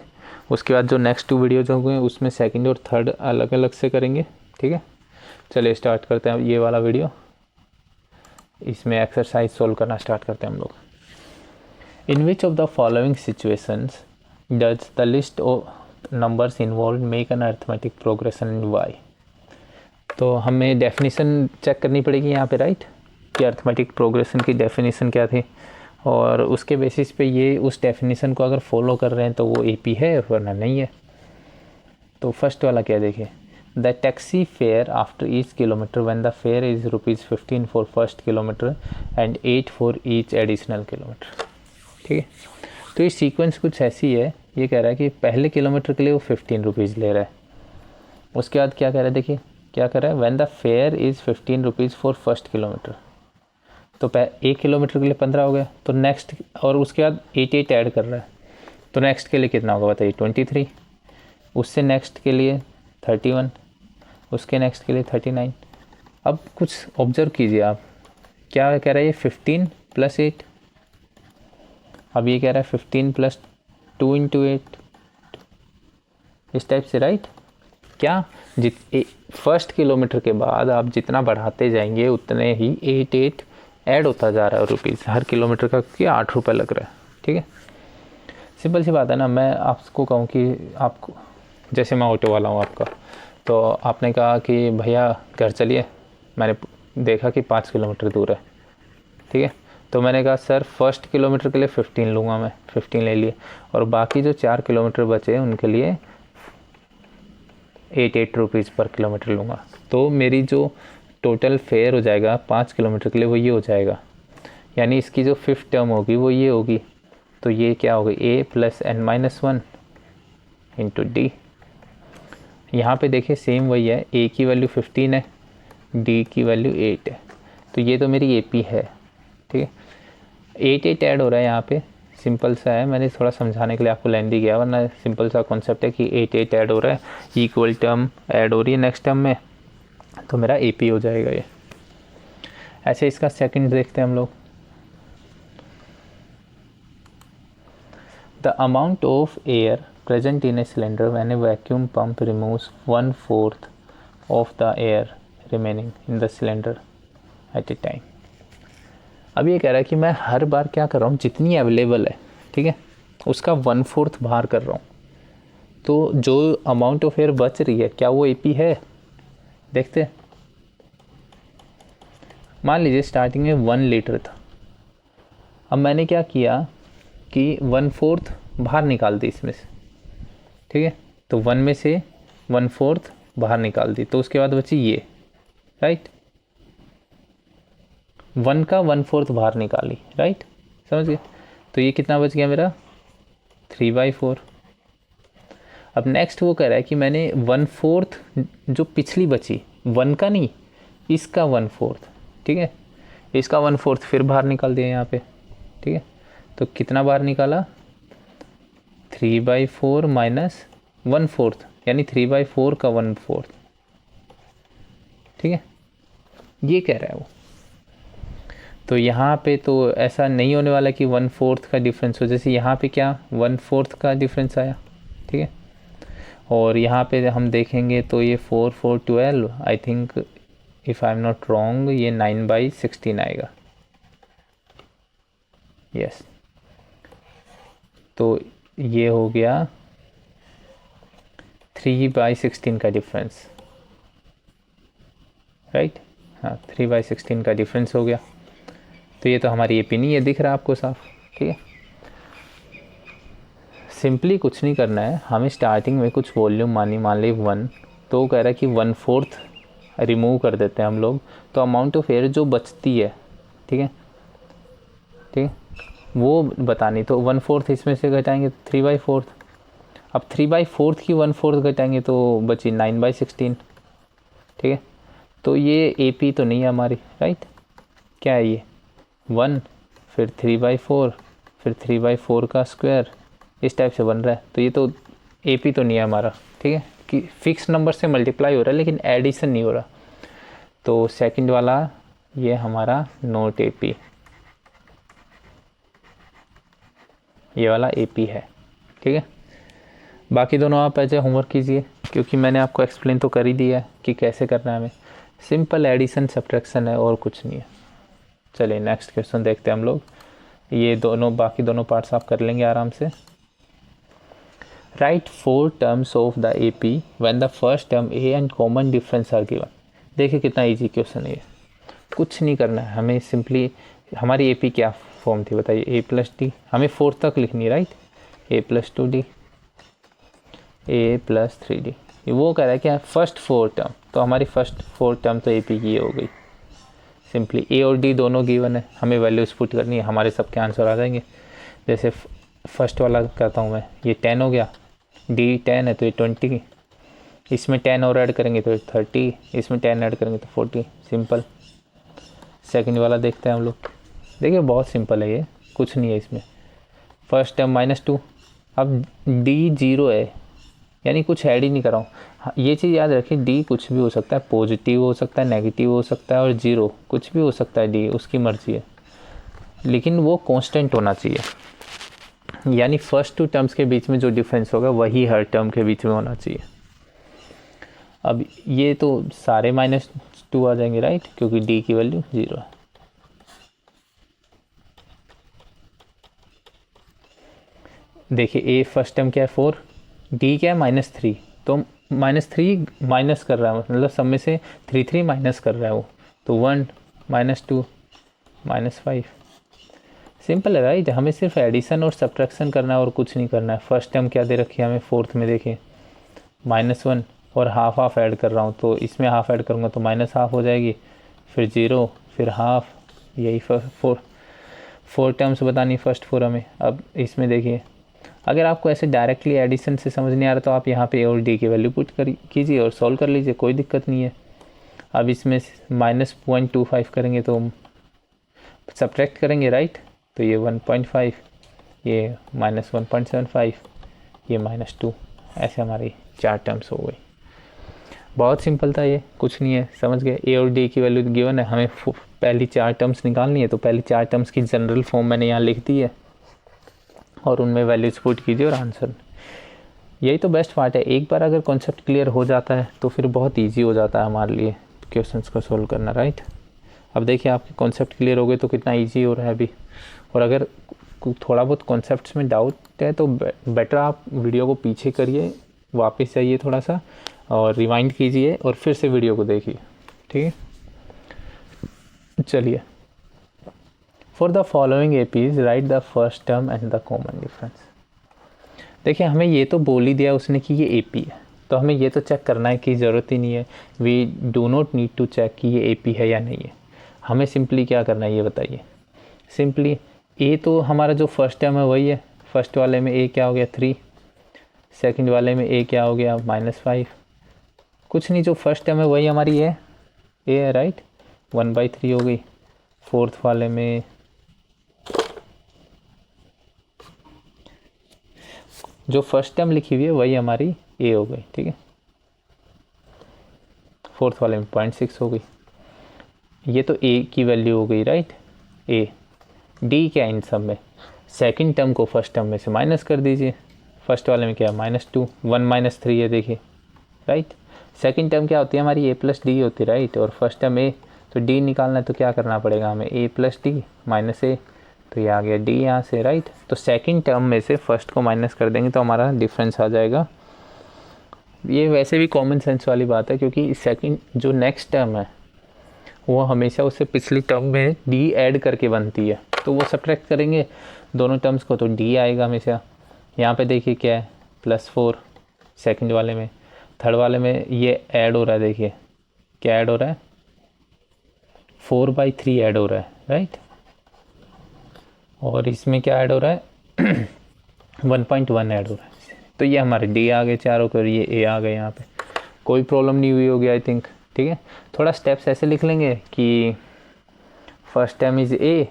उसके बाद जो नेक्स्ट 2 वीडियोज होंगे उसमें सेकंड और थर्ड अलग अलग से करेंगे। ठीक है, चलिए स्टार्ट करते हैं ये वाला वीडियो। इसमें एक्सरसाइज सोल्व करना स्टार्ट करते हैं हम लोग। In which of the following situations does the list of numbers involve make an arithmetic progression in y। तो हमें डेफिनेशन चेक करनी पड़ेगी यहाँ पे, राइट, कि अरिथमेटिक प्रोग्रेशन की डेफिनेशन क्या थी, और उसके बेसिस पे ये उस डेफिनेशन को अगर फॉलो कर रहे हैं तो वो AP है वरना नहीं है। तो फर्स्ट वाला क्या देखिए, the taxi fare after each kilometre when the fair is ₹15 for first kilometre and 8 for each additional kilometre. ठीक है, तो ये सीक्वेंस कुछ ऐसी है, ये कह रहा है कि पहले किलोमीटर के लिए वो ₹15 ले रहा है। उसके बाद क्या कह रहा है, देखिए क्या कर रहा है, when the fair is ₹15 for first kilometre, तो 1 किलोमीटर के लिए 15 हो गया, तो नेक्स्ट, और उसके बाद 8 ऐड कर रहा है, तो नेक्स्ट के लिए कितना होगा बताइए, 23, उससे नेक्स्ट के लिए 31, उसके नेक्स्ट के लिए 39। अब कुछ ऑब्जर्व कीजिए आप, क्या कह रहा है ये 15 + 8, अब ये कह रहा है 15 + 2 × 8, इस टाइप से, राइट। क्या फर्स्ट किलोमीटर के बाद आप जितना बढ़ाते जाएंगे उतने ही 8 ऐड होता जा रहा है रुपीज़ हर किलोमीटर का, कि ₹8 लग रहा है। ठीक है, सिंपल सी बात है ना। मैं आपको कहूँ कि आपको, जैसे मैं ऑटो वाला हूँ आपका, तो आपने कहा कि भैया घर चलिए, मैंने देखा कि 5 किलोमीटर दूर है, ठीक है, तो मैंने कहा सर फर्स्ट किलोमीटर के लिए 15 लूँगा, मैं 15 ले लिए, और बाकी जो 4 किलोमीटर बचे उनके लिए 8 रुपीज़ पर किलोमीटर लूँगा। तो मेरी जो टोटल फेयर हो जाएगा 5 किलोमीटर के लिए वो ये हो जाएगा, यानी इसकी जो 5th टर्म होगी वो ये होगी। तो ये क्या होगी, a + n-1 इंटू d। यहाँ पे देखिए सेम वही है, a की वैल्यू 15 है, d की वैल्यू 8 है, तो ये तो मेरी AP है। ठीक है, 8 ऐड हो रहा है यहाँ पे, सिंपल सा है, मैंने थोड़ा समझाने के लिए आपको लेंदी किया, वरना सिंपल सा कॉन्सेप्ट है कि 8 ऐड हो रहा है, इक्वल टर्म ऐड हो रही है नेक्स्ट टर्म में, तो मेरा AP हो जाएगा ये। ऐसे इसका सेकंड देखते हैं हम लोग। The amount of air present in a cylinder when A vacuum pump removes 1/4 of the air remaining in the cylinder eight A time. अब ये कह रहा है कि मैं हर बार क्या कर रहा हूँ, जितनी अवेलेबल है, ठीक है, उसका 1/4 बाहर कर रहा हूँ। तो जो अमाउंट ऑफ एयर बच रही है क्या वो AP है, देखते हैं। मान लीजिए स्टार्टिंग में 1 लीटर था, अब मैंने क्या किया कि 1/4 बाहर निकाल दी इसमें से, ठीक है, तो 1 में से 1/4 बाहर निकाल दी, तो उसके बाद बची ये, राइट, 1 का 1/4 बाहर निकाली, राइट, समझ गए। तो ये कितना बच गया मेरा, 3/4। अब नेक्स्ट वो कह रहा है कि मैंने 1/4 जो पिछली बची, 1 का नहीं, इसका 1/4, ठीक है, इसका 1/4 फिर बाहर निकाल दिया यहाँ पे, ठीक है, तो कितना बाहर निकाला, 3/4 माइनस 1/4, यानी 3/4 का 1/4, ठीक है, ये कह रहा है वो। तो यहाँ पे तो ऐसा नहीं होने वाला कि 1/4 का डिफरेंस हो, जैसे यहाँ पे क्या 1/4 का डिफरेंस आया, ठीक है, और यहाँ पे हम देखेंगे तो ये 4 4 12, I think if I am not wrong ये 9/16 आएगा, यस। तो ये हो गया 3/16 का डिफरेंस, राइट, हाँ 3/16 का डिफरेंस हो गया। तो ये तो हमारी AP नहीं है, दिख रहा है आपको साफ, ठीक है। सिंपली कुछ नहीं करना है, हमें स्टार्टिंग में कुछ वॉल्यूम मान ली 1, तो वो कह रहा है कि 1/4 रिमूव कर देते हैं हम लोग, तो अमाउंट ऑफ एयर जो बचती है, ठीक है, ठीक है, वो बतानी। तो 1/4 इसमें से घटाएंगे 3/4। अब 3/4 की 1/4 घटाएंगे तो बची 9/16, ठीक है। तो ये AP तो नहीं है हमारी, राइट। क्या है ये 1, फिर 3/4, फिर 3/4 का स्क्वायर, इस टाइप से बन रहा है। तो ये तो AP तो नहीं है हमारा, ठीक है, कि फिक्स नंबर से मल्टीप्लाई हो रहा है लेकिन एडिशन नहीं हो रहा। तो सेकंड वाला ये हमारा नॉट AP, ये वाला AP है, ठीक है। बाकी दोनों आप ऐसे होमवर्क कीजिए, क्योंकि मैंने आपको एक्सप्लेन तो कर ही दिया है कि कैसे करना है हमें। सिंपल एडिशन सब्ट्रैक्शन है और कुछ नहीं है। चलिए नेक्स्ट क्वेश्चन देखते हैं हम लोग। ये दोनों बाकी दोनों पार्ट्स आप कर लेंगे आराम से। Right 4 terms of the AP when the first term A and common difference are given. देखिए कितना इजी क्वेश्चन है ये, कुछ नहीं करना है हमें, सिंपली हमारी AP क्या फॉर्म थी बताइए, A+D, हमें 4 तक लिखनी है, राइट। A+2D, A+3D, वो कह रहा है क्या फर्स्ट 4 टर्म, तो हमारी फर्स्ट 4 टर्म तो AP की हो गई। सिंपली A और D दोनों गिवन है, हमें वैल्यूज पुट करनी है, हमारे सबके आंसर आ जाएंगे। जैसे फर्स्ट वाला करता हूँ मैं, ये 10 हो गया, D 10 है तो ये 20, इसमें 10 और ऐड करेंगे तो 30, इसमें 10 ऐड करेंगे तो 40, सिंपल। सेकंड वाला देखते हैं हम लोग। देखिए बहुत सिंपल है ये, कुछ नहीं है इसमें। फर्स्ट टर्म -2, अब D 0 है, यानी कुछ ऐड ही नहीं कर रहा हूँ। ये चीज़ याद रखिए, D कुछ भी हो सकता है, पॉजिटिव हो सकता है, नेगेटिव हो सकता है, और 0 कुछ भी हो सकता है। D उसकी मर्जी है, लेकिन वो कांस्टेंट होना चाहिए, यानी फर्स्ट 2 टर्म्स के बीच में जो डिफरेंस होगा वही हर टर्म के बीच में होना चाहिए। अब ये तो सारे -2 आ जाएंगे, राइट, क्योंकि D की वैल्यू 0 है। देखिए A फर्स्ट टर्म क्या है 4, D क्या है -3, तो -3 माइनस कर रहा है, मतलब सब में से 3 माइनस कर रहा है वो, तो 1 -2 -5, सिंपल है, राइट। हमें सिर्फ एडिशन और सब्ट्रैक्शन करना है और कुछ नहीं करना है। फर्स्ट टर्म क्या दे रखी है हमें, 4th में देखिए -1 और हाफ ऐड कर रहा हूँ, तो इसमें हाफ ऐड करूँगा तो -1/2 हो जाएगी, फिर 0, फिर हाफ, यही 4 टर्म्स बतानी फर्स्ट 4 हमें। अब इसमें देखिए, अगर आपको ऐसे डायरेक्टली एडिशन से समझ नहीं आ रहा तो आप यहाँ पे A और D की वैल्यू पुट कीजिए और सॉल्व कर लीजिए, कोई दिक्कत नहीं है। अब इसमें -0.25 करेंगे तो सब्ट्रैक्ट करेंगे, राइट, तो ये 1.5, ये -1.75, ये -2, ऐसे हमारी 4 टर्म्स हो गई। बहुत सिंपल था ये, कुछ नहीं है, समझ गए। A और D की वैल्यू गिवन है, हमें पहली 4 टर्म्स निकालनी है, तो पहली 4 टर्म्स की जनरल फॉर्म मैंने यहाँ लिख दी है और उनमें वैल्यूज पुट कीजिए और आंसर। यही तो बेस्ट पार्ट है, एक बार अगर कॉन्सेप्ट क्लियर हो जाता है तो फिर बहुत ईजी हो जाता है हमारे लिए क्वेश्चंस को सोल्व करना, राइट। अब देखिए आपके कॉन्सेप्ट क्लियर हो गए तो कितना ईजी हो रहा है अभी। और अगर थोड़ा बहुत कॉन्सेप्ट्स में डाउट है तो बेटर आप वीडियो को पीछे करिए, वापस जाइए थोड़ा सा और रिवाइंड कीजिए और फिर से वीडियो को देखिए, ठीक है। चलिए, for the following APs right the first term and the common difference. देखिए हमें ये तो बोल ही दिया उसने कि ये AP है, तो हमें ये तो चेक करना है कि ज़रूरत ही नहीं है, we do not need to check कि ये AP है या नहीं है। हमें सिंपली क्या करना है ये बताइए। सिंपली A तो हमारा जो फर्स्ट टर्म है वही है, फर्स्ट वाले में A क्या हो गया 3, सेकंड वाले में A क्या हो गया -5, कुछ नहीं, जो फर्स्ट टर्म है वही हमारी A है, राइट, 1/3 हो गई। फोर्थ वाले में जो फर्स्ट टर्म लिखी हुई है वही हमारी A हो गई, ठीक है। फोर्थ वाले में 0.6 हो गई, ये तो A की वैल्यू हो गई, राइट, A। D क्या इन सब में, सेकंड टर्म को फर्स्ट टर्म में से माइनस कर दीजिए। फर्स्ट वाले में क्या है -2, 1 -3 है, देखिए, राइट। सेकंड टर्म क्या होती है हमारी A+D होती है, राइट, और फर्स्ट टर्म A, तो D निकालना है तो क्या करना पड़ेगा हमें, A+D -A, तो ये आ गया D यहाँ से, राइट। तो सेकंड टर्म में से फर्स्ट को माइनस कर देंगे तो हमारा डिफरेंस आ जाएगा। ये वैसे भी कॉमन सेंस वाली बात है, क्योंकि सेकंड जो नेक्स्ट टर्म है वो हमेशा उससे पिछली टर्म में D ऐड करके बनती है, तो वो सब्ट्रैक्ट करेंगे दोनों टर्म्स को तो D आएगा हमेशा। यहाँ पे देखिए क्या है +4 सेकंड वाले में, थर्ड वाले में ये ऐड हो रहा है, देखिए क्या ऐड हो रहा है, 4/3 ऐड हो रहा है, राइट। और इसमें क्या ऐड हो रहा है 1.1 ऐड हो रहा है। तो ये हमारे डी आ गए चारों के और ये ए आ गए यहाँ पे। कोई प्रॉब्लम नहीं हुई होगी आई थिंक, ठीक है। थोड़ा स्टेप्स ऐसे लिख लेंगे कि first term is A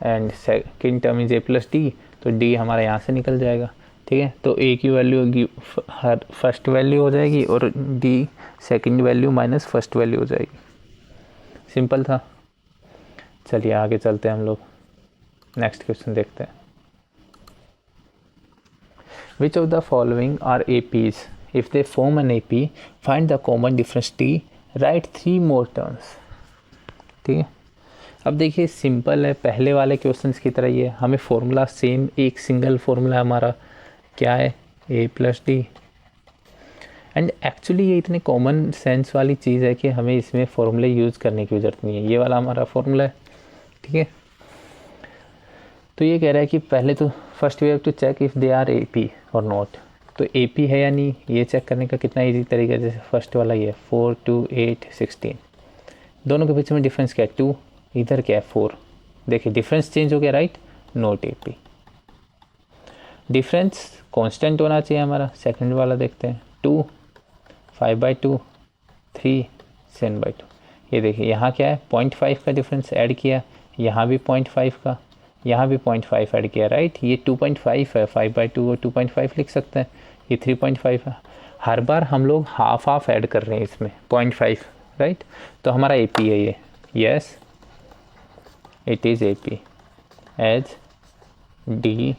and second term is A+D, तो डी हमारा यहाँ से निकल जाएगा, ठीक है। तो ए की वैल्यू होगी हर फर्स्ट वैल्यू हो जाएगी और D second value minus first value हो जाएगी। सिंपल था। चलिए आगे चलते हैं हम लोग, नेक्स्ट क्वेश्चन देखते हैं। Which of the following are APs? If they form an AP, find the common difference T. Write 3 more terms. ठीक है। अब देखिए सिंपल है, पहले वाले क्वेश्चंस की तरह ही है। हमें फॉर्मूला सेम, एक सिंगल फॉर्मूला हमारा क्या है, A+D। एंड एक्चुअली ये इतने कॉमन सेंस वाली चीज़ है कि हमें इसमें फॉर्मूले यूज़ करने की ज़रूरत नहीं है। ये वाला हमारा फॉर्मूला है, ठीक है। तो ये कह रहा है कि पहले तो first we have to check if they are AP और नॉट। तो AP है या नहीं, ये चेक करने का कितना इजी तरीका है। जैसे फर्स्ट वाला ये 4, 2, 8, 16, दोनों के बीच में डिफरेंस क्या है 2, इधर क्या है 4। देखिए डिफरेंस चेंज हो गया, right, not AP। Difference constant होना चाहिए हमारा। सेकंड वाला देखते हैं 2, 5/2, 3, 7/2। ये देखिए यहाँ क्या है 0.5 का डिफरेंस ऐड किया, यहाँ भी 0.5 का, यहाँ भी 0.5 ऐड किया, राइट। ये 2.5 है, 5/2 को 2.5 लिख सकते हैं, ये 3.5 है। हर बार हम लोग हाफ ऐड कर रहे हैं इसमें 0.5, राइट। तो हमारा AP है ये, yes it is AP as D।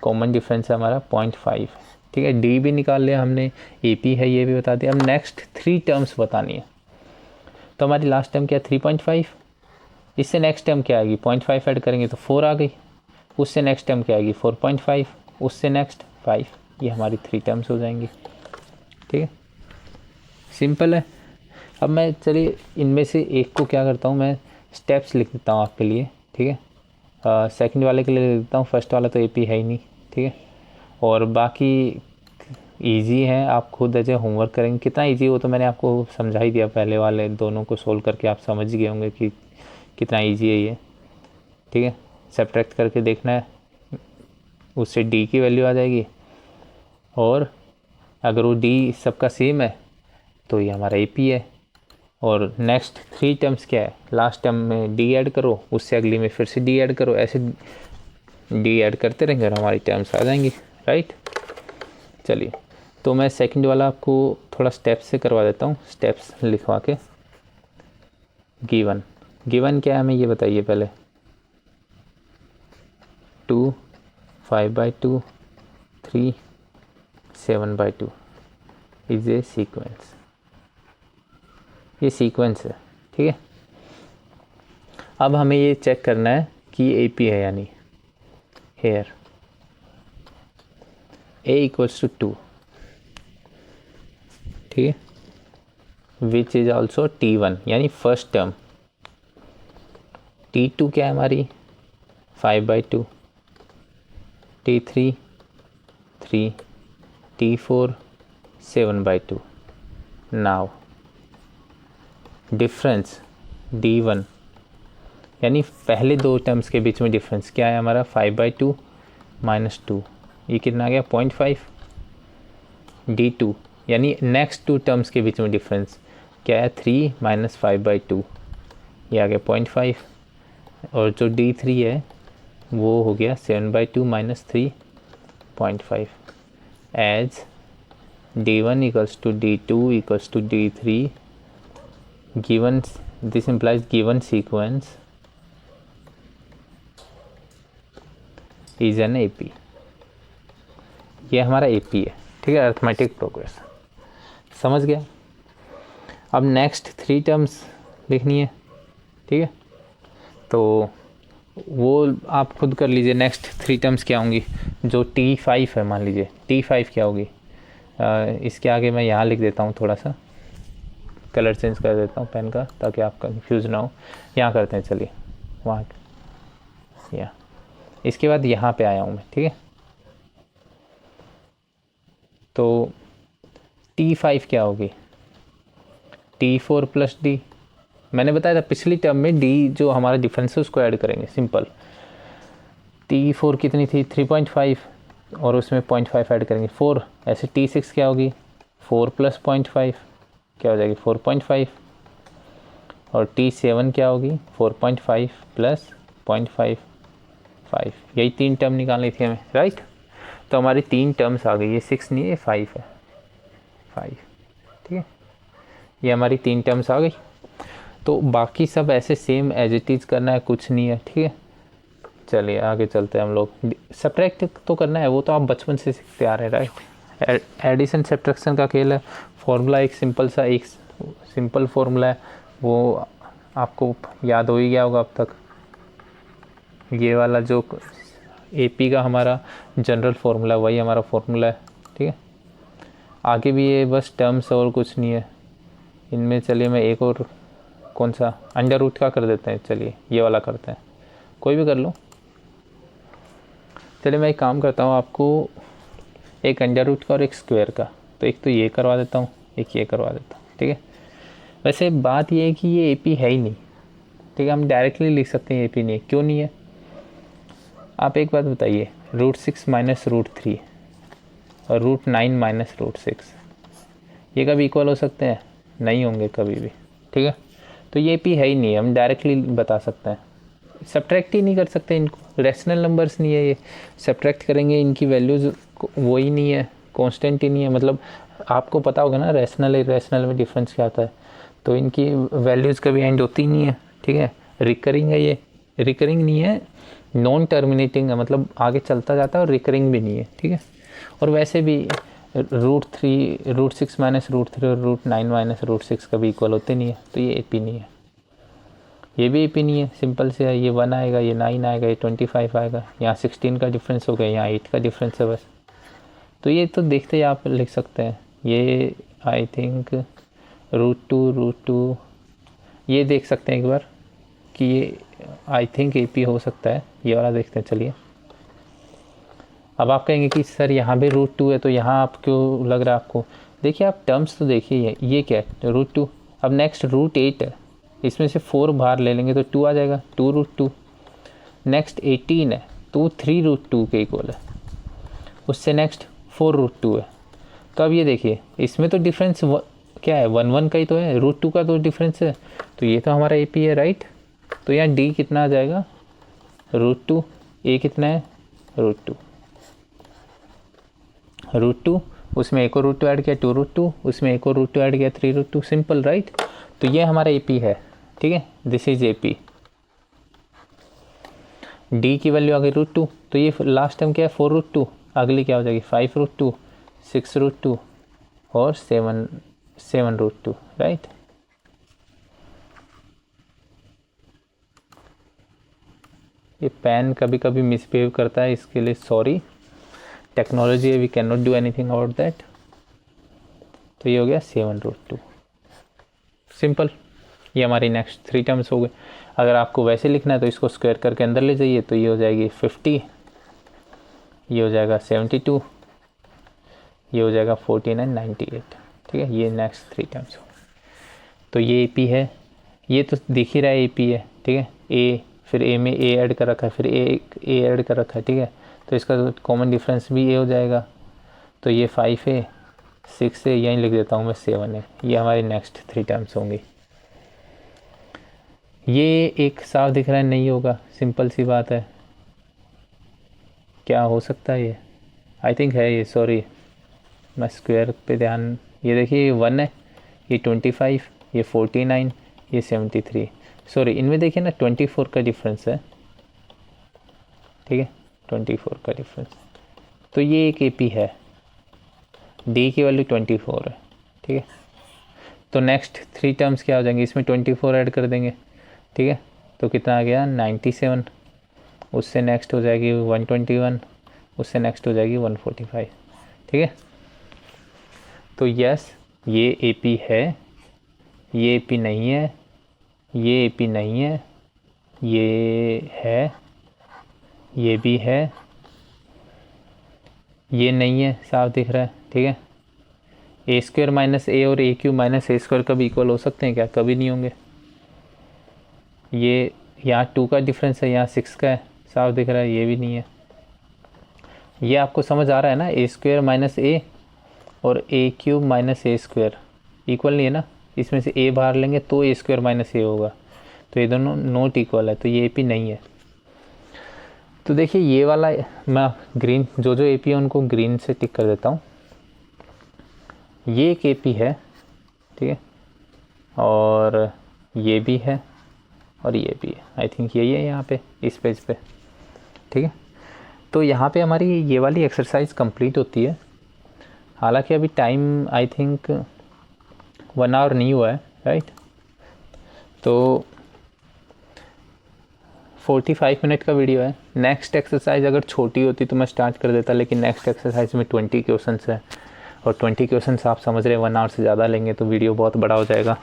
Common difference है हमारा 0.5, ठीक है। D भी निकाल लिया हमने, AP है ये भी बता दिया। अब नेक्स्ट 3 टर्म्स बतानी है। तो हमारी लास्ट टर्म क्या है 3.5, इससे नेक्स्ट टर्म क्या आएगी 0.5 ऐड करेंगे तो 4 आ गई, उससे नेक्स्ट टर्म क्या आएगी 4.5, उससे नेक्स्ट 5। ये हमारी 3 टर्म्स हो जाएंगी, ठीक है। सिंपल है। अब मैं चलिए इनमें से एक को क्या करता हूँ, मैं स्टेप्स लिख देता हूँ आपके लिए, ठीक है। सेकंड वाले के लिए लिख देता हूँ, फर्स्ट वाला तो AP है ही नहीं, ठीक है। और बाकी इजी है, आप खुद ऐसे होमवर्क करेंगे। कितना इजी हो तो मैंने आपको समझा ही दिया, पहले वाले दोनों को सोल्व करके आप समझ गए होंगे कि कितना इजी है ये, ठीक है। सब्ट्रैक्ट करके देखना है, उससे D की वैल्यू आ जाएगी, और अगर वो D सबका सेम है तो ये हमारा AP है। और नेक्स्ट 3 टर्म्स क्या है, लास्ट टर्म में D ऐड करो, उससे अगली में फिर से D ऐड करो, ऐसे D ऐड करते रहेंगे और हमारी टर्म्स आ जाएंगी, राइट। चलिए तो मैं सेकंड वाला आपको थोड़ा स्टेप्स से करवा देता हूँ, स्टेप्स लिखवा के। गिवन क्या है हमें ये बताइए पहले। 2, 5/2, 3, 7/2 इज ए सीक्वेंस। ये सीक्वेंस है, ठीक है। अब हमें ये चेक करना है कि AP है या नहीं। हेयर A = 2, ठीक है, विच इज ऑल्सो T1 यानी फर्स्ट टर्म। T2 क्या है हमारी 5/2, T3 3, T4 7/2। Now difference D1 यानी पहले दो टर्म्स के बीच में डिफरेंस क्या है हमारा 5/2 - 2, ये कितना आ गया 0.5। D2 यानी नेक्स्ट 2 टर्म्स के बीच में डिफरेंस क्या है 3 - 5/2, ये आ गया 0.5। और जो D3 है वो हो गया 7/2 - 3.5 as D1 = D2 = D3 given, this implies given sequence is an AP। ये हमारा AP है, ठीक है, अरिथमेटिक प्रोग्रेस। समझ गया। अब नेक्स्ट 3 टर्म्स लिखनी है, ठीक है। तो वो आप खुद कर लीजिए। नेक्स्ट 3 टर्म्स क्या होंगी, जो T5 है, मान लीजिए T5 क्या होगी। इसके आगे मैं यहाँ लिख देता हूँ, थोड़ा सा कलर चेंज कर देता हूँ पेन का ताकि आप कंफ्यूज ना हो। यहाँ करते हैं, चलिए वहाँ, यहाँ इसके बाद यहाँ पे आया हूँ मैं, ठीक है। तो T5 क्या होगी, T4 प्लस डी। मैंने बताया था पिछली टर्म में डी जो हमारा डिफरेंस है उसको ऐड करेंगे, सिंपल। T4 कितनी थी 3.5 और उसमें 0.5 ऐड करेंगे 4। ऐसे T6 क्या होगी 4 प्लस 0.5 क्या हो जाएगी 4.5। और T7 क्या होगी 4.5 प्लस 0.5 5। यही 3 टर्म निकालनी थी हमें, राइट। तो हमारी 3 टर्म्स आ गई, ये 6 नहीं है, ये 5 है, 5, ठीक है। ये हमारी 3 टर्म्स आ गई। तो बाकी सब ऐसे सेम एज इट इज़ करना है, कुछ नहीं है, ठीक है। चलिए आगे चलते हैं हम लोग। सब्ट्रैक्ट तो करना है, वो तो आप बचपन से सीखते आ रहे हैं, राइट। एडिशन सब्ट्रैक्शन का खेल है। फॉर्मूला एक सिंपल फार्मूला है, वो आपको याद हो ही गया होगा अब तक। ये वाला जो एपी का हमारा जनरल फार्मूला वही हमारा फार्मूला है, ठीक है। आगे भी ये बस टर्म्स और कुछ नहीं है इनमें। चलिए मैं एक और कौन सा अंडर रूट का कर देते हैं, चलिए ये वाला करते हैं, कोई भी कर लो। चलिए मैं एक काम करता हूँ, आपको एक अंडर रूट का और एक स्क्वायर का, तो एक तो ये करवा देता हूँ, एक ये करवा देता हूँ, ठीक है। वैसे बात ये है कि ये एपी है ही नहीं, ठीक है। हम डायरेक्टली लिख सकते हैं एपी नहीं है, क्यों नहीं है। आप एक बात बताइए, √6 माइनस √3 और √9 माइनस √6 ये कभी इक्वल हो सकते हैं, नहीं होंगे कभी भी, ठीक है। तो ये एपी है ही नहीं, हम डायरेक्टली बता सकते हैं। सब्ट्रैक्ट ही नहीं कर सकते इनको, रैशनल नंबर्स नहीं है ये। सब्ट्रैक्ट करेंगे इनकी वैल्यूज़ वो ही नहीं है, कांस्टेंट ही नहीं है। मतलब आपको पता होगा ना रैशनल इरेशनल में डिफरेंस क्या होता है। तो इनकी वैल्यूज़ कभी एंड होती नहीं है, ठीक है। रिकरिंग है, ये रिकरिंग नहीं है, नॉन टर्मिनेटिंग है, मतलब आगे चलता जाता है, और रिकरिंग भी नहीं है, ठीक है। और वैसे भी √6 माइनस √3 और √9 माइनस √6 कभी इक्वल होते नहीं है, तो ये एपी नहीं है। ये भी एपी नहीं है, सिंपल से है। ये 1 आएगा, ये 9 आएगा, ये 25 आएगा, यहाँ 16 का डिफरेंस हो गया, यहाँ 8 का डिफरेंस है बस। तो ये तो देखते ही आप लिख सकते हैं। ये आई थिंक √2 ये देख सकते हैं एक बार कि ये आई थिंक एपी हो सकता है, ये वाला देखते हैं। चलिए अब आप कहेंगे कि सर यहाँ भी √2 है, तो यहाँ आप क्यों लग रहा है आपको। देखिए आप टर्म्स तो देखिए, ये क्या है √2। अब नेक्स्ट √8 है, इसमें से 4 बाहर ले लेंगे तो 2 आ जाएगा, 2√2। नेक्स्ट 18 है, तो 3√2 के इक्वल है। उससे नेक्स्ट 4√2 है। तो अब ये देखिए इसमें तो डिफरेंस क्या है, 1 का ही तो है, √2 का तो डिफरेंस है। तो ये तो हमारा एपी है, राइट। तो यहाँ डी कितना आ जाएगा √2, ए कितना है √2, उसमें एक और √2 ऐड किया 2√2, उसमें एक और √2 ऐड किया 3√2, सिंपल, राइट। तो ये हमारा एपी है, ठीक है। This is AP. डी की वैल्यू आ गई √2, तो ये लास्ट टाइम क्या है 4√2, अगली क्या हो जाएगी 5√2, 6√2 और 7√2, राइट। ये पेन कभी कभी मिसबिहेव करता है, इसके लिए सॉरी। टेक्नोलॉजी है, we can not do anything about that. तो ये हो गया 7√2, सिंपल। ये हमारी नेक्स्ट 3 टर्म्स हो गए। अगर आपको वैसे लिखना है तो इसको स्क्वायर करके अंदर ले जाइए, तो ये हो जाएगी 50, ये हो जाएगा 72, ये हो जाएगा 49, 98, ठीक है। ये नेक्स्ट 3 टर्म्स हो। तो ये एपी है, ये तो दिख ही रहा है एपी है, ठीक है। ए, फिर ए में ए ऐड कर रखा है, फिर ए ऐड कर रखा है, ठीक है। तो इसका कॉमन डिफरेंस भी ए हो जाएगा। तो ये 5 है, 6 है, यहीं लिख देता हूँ मैं 7 है। ये हमारी नेक्स्ट 3 टर्म्स होंगी। ये एक साफ दिख रहा है, नहीं होगा, सिंपल सी बात है। क्या हो सकता है ये, आई थिंक है ये, सॉरी मैं स्क्वायर पे ध्यान। ये देखिए ये 1 है, ये 25, ये 49, ये 73। सॉरी इनमें देखिए ना 24 का डिफरेंस है, ठीक है, 24 का डिफरेंस। तो ये एक एपी है, डी की वैल्यू 24 है, ठीक है। तो नेक्स्ट 3 टर्म्स क्या हो जाएंगे, इसमें 24 ऐड कर देंगे, ठीक है। तो कितना आ गया 97, उससे नेक्स्ट हो जाएगी 121, उससे नेक्स्ट हो जाएगी 145, ठीक है। तो यस ये एपी है, ये एपी नहीं है, ये एपी नहीं है, ये है, ये भी है, ये नहीं है, साफ दिख रहा है, ठीक है। ए स्क्वायर माइनस ए और ए क्यूब माइनस ए स्क्वायर कभी इक्वल हो सकते हैं क्या? कभी नहीं होंगे। ये यहाँ 2 का डिफरेंस है, यहाँ 6 का है, साफ दिख रहा है, ये भी नहीं है। ये आपको समझ आ रहा है ना, ए स्क्वायर माइनस ए और ए क्यूब माइनस ए स्क्वायर इक्वल नहीं है ना, इसमें से ए बाहर लेंगे तो ए स्क्वायर माइनस ए होगा, तो ये दोनों नॉट इक्वल है, तो ये ए पी नहीं है। तो देखिए ये वाला मैं ग्रीन जो ए पी है उनको ग्रीन से टिक कर देता हूँ। ये एक ए पी है, ठीक है, और ये भी है और ये भी है। आई थिंक यही है यहाँ पे इस पेज पे, ठीक है। तो यहाँ पे हमारी ये वाली एक्सरसाइज कंप्लीट होती है। हालांकि अभी टाइम आई थिंक 1 आवर नहीं हुआ है, राइट। तो 45 मिनट का वीडियो है। नेक्स्ट एक्सरसाइज अगर छोटी होती तो मैं स्टार्ट कर देता, लेकिन नेक्स्ट एक्सरसाइज में 20 क्वेश्चंस है, और 20 क्वेश्चंस आप समझ रहे हैं 1 आवर से ज़्यादा लेंगे तो वीडियो बहुत बड़ा हो जाएगा।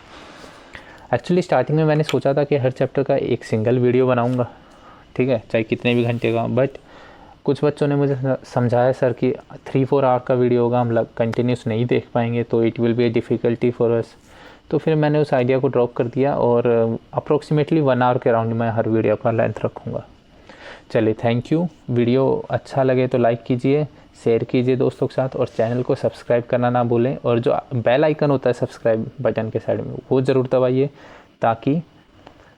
एक्चुअली स्टार्टिंग में मैंने सोचा था कि हर चैप्टर का एक सिंगल वीडियो बनाऊंगा, ठीक है, चाहे कितने भी घंटे का, बट कुछ बच्चों ने मुझे समझाया सर कि 3-4 आवर का वीडियो होगा, हम कंटिन्यूस नहीं देख पाएंगे, तो it will be A difficulty for us. तो फिर मैंने उस आइडिया को ड्रॉप कर दिया और अप्रोक्सीमेटली 1 आवर के अराउंड मैं हर वीडियो का लेंथ रखूँगा। चलिए, थैंक यू। वीडियो अच्छा लगे तो लाइक कीजिए, शेयर कीजिए दोस्तों के साथ, और चैनल को सब्सक्राइब करना ना भूलें, और जो बेल आइकन होता है सब्सक्राइब बटन के साइड में वो ज़रूर दबाइए, ताकि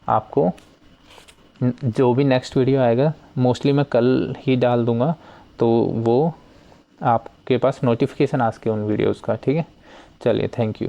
आपको जो भी नेक्स्ट वीडियो आएगा, मोस्टली मैं कल ही डाल दूँगा, तो वो आपके पास नोटिफिकेशन आ सके उन वीडियोज़ का, ठीक है। चलिए, थैंक यू।